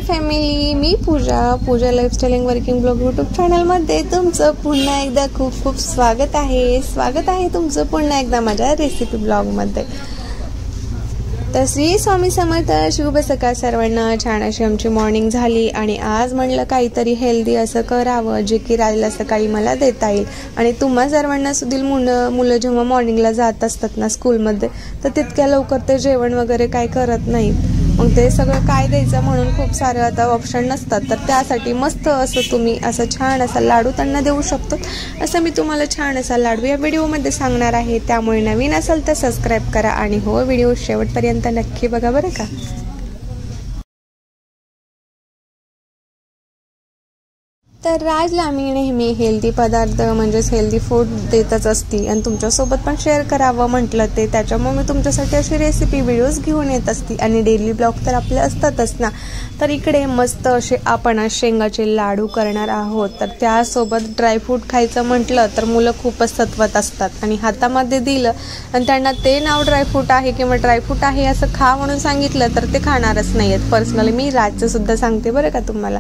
Family, मी पूजा lifestyle working blog YouTube चॅनलमध्ये तुमचं पुन्हा एकदा खूप खूप स्वागत आहे तुमचं पुन्हा एकदा माझ्या रेसिपी ब्लॉगमध्ये। तर श्री स्वामी समर्थ, शुभ सकाळ सर्वांना। छान अशी आमची मॉर्निंग झाली आणि आज म्हणलं काहीतरी हेल्दी असं करावं जे की राहिलं सकाळी मला देता येईल। आणि तुम्हा सर्वांना सुद्धा मुलं जेव्हा मॉर्निंगला जात असतात ना स्कूलमध्ये, तर तितक्या लवकर ते जेवण वगैरे काय करत नाहीत, मग ते सगळं काय द्यायचं म्हणून खूप सारे आता ऑप्शन नसतात। तर त्यासाठी मस्त असं तुम्ही असं छान असा लाडू त्यांना देऊ शकतो। असं मी तुम्हाला छान असा लाडू या व्हिडिओमध्ये सांगणार आहे, त्यामुळे नवीन असेल तर सबस्क्राइब करा आणि हो व्हिडिओ शेवटपर्यंत नक्की बघा बरं का। तर राजला मी नेहमी हेल्दी पदार्थ म्हणजेच हेल्दी फूड देतच असते आणि तुमच्यासोबत पण शेअर करावं म्हटलं ते, त्याच्यामुळे मी तुमच्यासाठी अशी रेसिपी व्हिडिओज घेऊन येत असते आणि डेली ब्लॉग तर आपले असतातच ना। तर इकडे मस्त असे आपण आज शेंगाचे लाडू करणार आहोत। तर त्यासोबत ड्रायफ्रूट खायचं म्हटलं तर मुलं खूपच सत्वत असतात आणि हातामध्ये दिलं आणि त्यांना ते नाव ड्रायफ्रूट आहे किंवा ड्रायफ्रूट आहे असं खा म्हणून सांगितलं तर ते खाणारच नाही आहेत। पर्सनली मी राजचं सुद्धा सांगते बरं का तुम्हाला।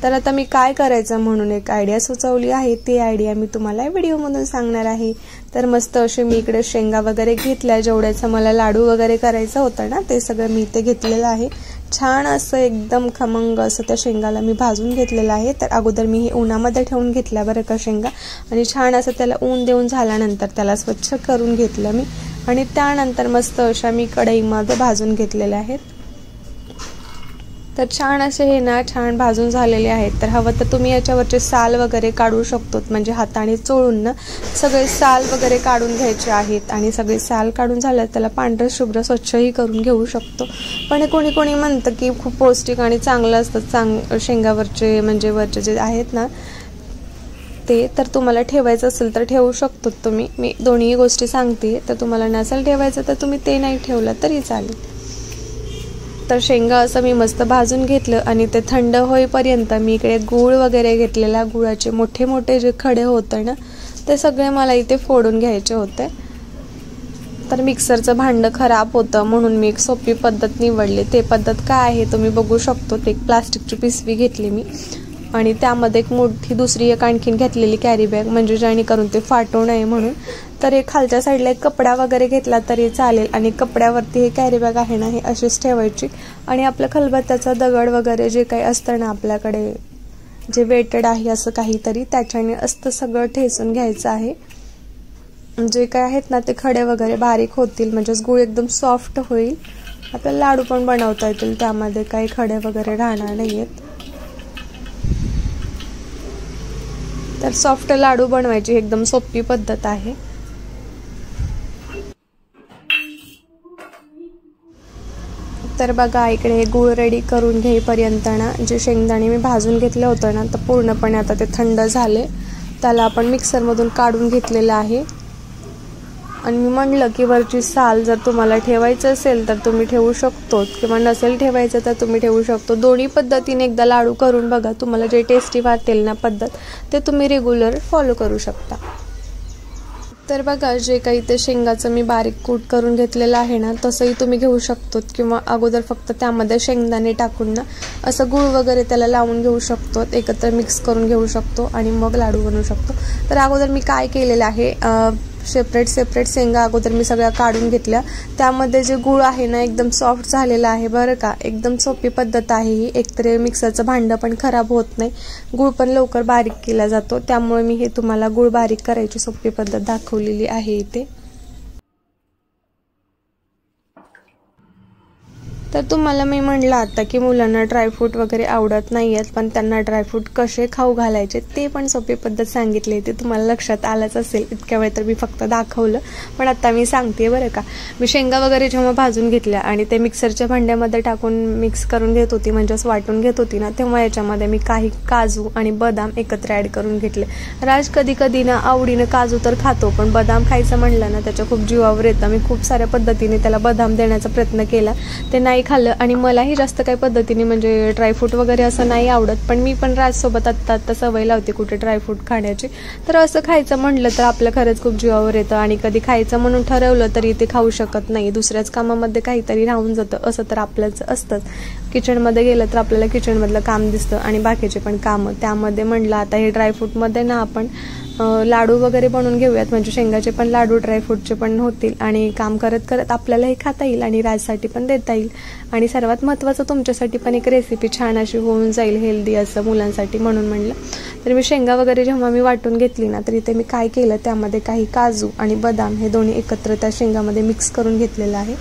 तर आता मी काय करायचं म्हणून एक आयडिया सुचवली आहे, ती आयडिया मी तुम्हाला व्हिडिओमधून सांगणार आहे। तर मस्त असे मी इकडे शेंगा वगैरे घेतल्या, जेवढ्याचं मला लाडू वगैरे करायचं होतं ना ते सगळं मी इथे घेतलेलं आहे। छान असं एकदम खमंग असं त्या शेंगाला मी भाजून घेतलेलं आहे। तर अगोदर मी हे उन्हामध्ये ठेवून घेतल्या बरं का शेंगा, आणि छान असं त्याला ऊन देऊन झाल्यानंतर त्याला स्वच्छ करून घेतलं मी, आणि त्यानंतर मस्त अशा मी कढईमध्ये भाजून घेतलेल्या आहेत। तर छान असे हे ना छान भाजून झालेले आहेत। तर हवं तर तुम्ही याच्यावरचे साल वगैरे काढू शकतो, म्हणजे हाताने चोळून ना सगळे साल वगैरे काढून घ्यायचे आहेत आणि सगळे साल काढून झालं त्याला पांढरं शुभ्र स्वच्छही करून घेऊ शकतो। पण कोणी कोणी म्हणतं की खूप पौष्टिक आणि चांगलं असतं शेंगावरचे म्हणजे वरचे जे आहेत ना ते, तर तुम्हाला ठेवायचं असेल तर ठेवू शकतो तुम्ही। मी दोन्ही गोष्टी सांगते, तर तुम्हाला नसेल ठेवायचं तर तुम्ही ते नाही ठेवलं तरी चालेल। तर शेंगा असं मी मस्त भाजून घेतलं आणि ते थंड होईपर्यंत मी इकडे गूळ वगैरे घेतलेला, गुळाचे मोठे मोठे जे खडे होते ना ते सगळे मला इथे फोडून घ्यायचे होते। तर मिक्सरचं भांडं खराब होतं म्हणून मी एक सोपी पद्धत निवडली। ते पद्धत काय आहे तुम्ही बघू शकतो। ते एक प्लास्टिकची पिशवी घेतली मी आणि त्यामध्ये एक मोठी दुसरी एक आणखीन घेतलेली कॅरी बॅग, म्हणजे जेणेकरून ते फाटू नये म्हणून। तर एक खालच्या साईडला एक कपडा वगैरे घेतला तरी चालेल आणि कपड्यावरती हे कॅरी बॅग आहे ना हे अशीच ठेवायची आणि आपलं खलबत्त्याचा दगड वगैरे जे काही असतं ना आपल्याकडे जे वेटेड आहे असं काहीतरी, त्याच्याने असतं सगळं ठेचून घ्यायचं आहे। जे काय आहेत ना ते खडे वगैरे बारीक होतील, म्हणजेच गूळ एकदम सॉफ्ट होईल, आपल्याला लाडू पण बनवता येतील, त्यामध्ये काही खडे वगैरे राहणार नाही आहेत। तर सॉफ्ट लाडू बनवायची एकदम सोपी पद्धत आहे। तर बघा इकडे गूळ रेडी करून घेईपर्यंत ना जे शेंगदाणे मी भाजून घेतले होते ना तर पूर्णपणे आता ते थंड झाले, त्याला आपण मिक्सरमधून काढून घेतलेलं आहे। आणि मी म्हणलं की वरची साल जर तुम्हाला ठेवायचं असेल तर तुम्ही ठेवू शकतो किंवा नसेल ठेवायचं तर तुम्ही ठेवू शकतो। दोन्ही पद्धतीने एकदा लाडू करून बघा, तुम्हाला जे टेस्टी वाटेल ना पद्धत ते तुम्ही रेग्युलर फॉलो करू शकता। तर बघा जे काही ते शेंगाचं मी बारीक कूट करून घेतलेलं आहे ना तसंही तुम्ही घेऊ शकतो, किंवा अगोदर फक्त त्यामध्ये शेंगदाणे टाकून ना असं गूळ वगैरे त्याला लावून घेऊ शकतो, एकत्र मिक्स करून घेऊ शकतो आणि मग लाडू बनवू शकतो। तर अगोदर मी काय केलेलं आहे, सेपरेट शेंगा अगोदर मी सगळ्या काढून घेतल्या, त्यामध्ये जे गूळ आहे ना एकदम सॉफ्ट झालेला आहे बरं का। एकदम सोपी पद्धत आहे ही, एकतर मिक्सरचं भांडं पण खराब होत नाही, गूळ पण लवकर बारीक केला जातो, त्यामुळे मी हे तुम्हाला गूळ बारीक करायची सोपी पद्धत दाखवलेली आहे इथे। तर तुम्हाला मी म्हणलं आता की मुलांना ड्रायफ्रूट वगैरे आवडत नाही आहेत, पण त्यांना ड्रायफ्रूट कसे खाऊ घालायचे ते पण सोपी पद्धत सांगितली, ते तुम्हाला लक्षात आलंच असेल। इतक्या वेळ तर मी फक्त दाखवलं, पण आता मी सांगते बरं का। मी शेंगा वगैरे जेव्हा भाजून घेतल्या आणि ते मिक्सरच्या भांड्यामध्ये टाकून मिक्स करून घेत होती, म्हणजेच वाटून घेत होती ना, तेव्हा याच्यामध्ये मी काही काजू आणि बदाम एकत्र ॲड करून घेतले। राज कधी कधी ना आवडीनं काजू तर खातो, पण बदाम खायचं म्हणलं ना त्याच्या खूप जीवावर येतं। मी खूप साऱ्या पद्धतीने त्याला बदाम देण्याचा प्रयत्न केला, ते नाही खाल्लं आणि मलाही जास्त काही पद्धतीने म्हणजे ड्रायफ्रूट वगैरे असं नाही आवडत, पण मी पण राजसोबत आत्ता सवय लावते कुठे ड्रायफ्रूट खाण्याची. तर असं खायचं म्हटलं तर आपलं खरंच खूप जीवावर येतं आणि कधी खायचं म्हणून ठरवलं तरी ते खाऊ शकत नाही. दुसऱ्याच कामामध्ये काहीतरी राहून जातं असं तर आपलंच असतंच. किचनमध्ये गेलं तर आपल्याला किचनमधलं काम दिसतं आणि बाकीचे पण कामं. त्यामध्ये म्हणलं आता हे ड्रायफ्रूटमध्ये ना आपण लाडू वगैरे बनवून घेऊयात, म्हणजे शेंगाचे पण लाडू ड्रायफ्रूटचे पण होतील आणि काम करत करत आपल्याला हे खाता येईल आणि राजसाठी पण देता येईल. आणि सर्वात महत्त्वाचं तुमच्यासाठी पण एक रेसिपी छान अशी होऊन जाईल हेल्दी असं मुलांसाठी म्हणून म्हणलं. तर मी शेंगा वगैरे जेव्हा मी वाटून घेतली ना, तर इथे मी काय केलं, त्यामध्ये काही काजू आणि बदाम हे दोन्ही एकत्र त्या शेंगामध्ये मिक्स करून घेतलेलं आहे.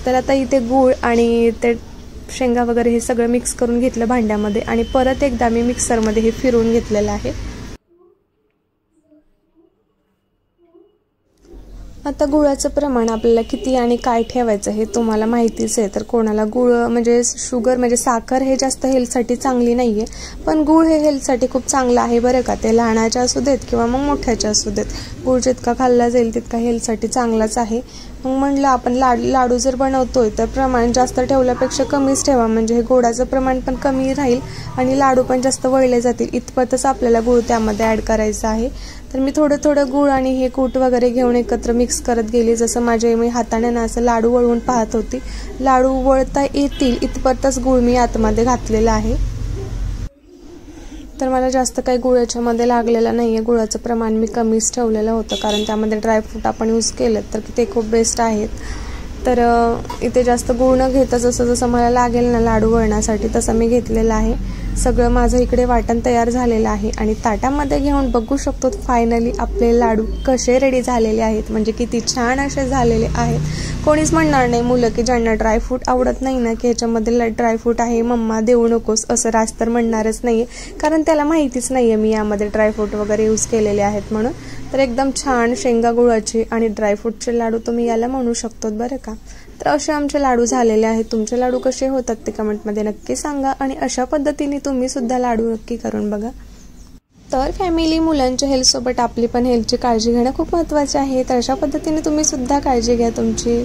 तर आता इथे गूळ आणि ते शेंगा वगैरे हे सगळं मिक्स करून घेतलं भांड्यामध्ये आणि परत एकदा मी मिक्सरमध्ये हे फिरवून घेतलेलं आहे. आता गुळाचं प्रमाण आपल्याला किती आणि काय ठेवायचं हे तुम्हाला माहितीच आहे. तर कोणाला गुळ म्हणजे शुगर म्हणजे साखर हे जास्त हेल्थसाठी चांगली नाही आहे, पण गुळ हे हेल्थसाठी खूप चांगलं आहे बरं का. ते लहानाच्या असू देत किंवा मग मोठ्याच्या असू देत, गुळ जितका खाल्ला जाईल तितका हेल्थसाठी चांगलाच आहे. मग म्हणलं आपण लाडू जर बनवतोय तर प्रमाण जास्त ठेवल्यापेक्षा कमीच ठेवा, म्हणजे हे गोडाचं प्रमाण पण कमी राहील आणि लाडू पण जास्त वळले जातील इतपतच आपल्याला गुळ त्यामध्ये ॲड करायचा आहे. तर मी थोडं थोडं गुळ आणि हे कूट वगैरे घेऊन एकत्र मिक्स करत गेली. जसं मी हाताने ना असं लाडू वळवून पाहत होती. लाडू वळता येतील इतपतच गुळ मी आतमध्ये घातलेला आहे. तर मला जास्त काही गुळ याच्यामध्ये लागलेला नाही आहे. गुळाचं प्रमाण मी कमीच ठेवलेलं होतं, कारण त्यामध्ये ड्रायफ्रूट आपण यूज केलं तर ते खूप बेस्ट आहेत. तर इथे जास्त गुळ न घेता जसं मला लागेल ना लाडू वळण्यासाठी तसं मी घेतलेलं आहे. सगळं माझं इकडे वाटण तयार झालेलं आहे आणि ताटामध्ये घेऊन बघू शकतो फायनली आपले लाडू कसे रेडी झालेले आहेत, म्हणजे किती छान असे झालेले आहेत. कोणीच म्हणणार नाही मुलं की ज्यांना ड्रायफ्रूट आवडत नाही ना की ह्याच्यामध्ये ड्रायफ्रूट आहे मम्मा देऊ नकोस, असं राज तर म्हणणारच नाही आहे, कारण त्याला माहितीच नाही आहे मी यामध्ये ड्रायफ्रूट वगैरे यूज केलेले आहेत म्हणून. तर एकदम छान शेंगा गुळाचे आणि ड्रायफ्रूटचे लाडू तुम्ही याला म्हणू शकतो बरं का. तर असे आमचे लाडू झालेले आहेत. तुमचे लाडू कसे होतात ते कमेंटमध्ये नक्की सांगा आणि अशा पद्धतीने तुम्ही सुद्धा लाडू नक्की करून बघा. तर फॅमिली, मुलांच्या हेल्थसोबत आपली पण हेल्थची काळजी घेणं खूप महत्त्वाचे आहे. तर अशा पद्धतीने तुम्ही सुद्धा काळजी घ्या तुमची.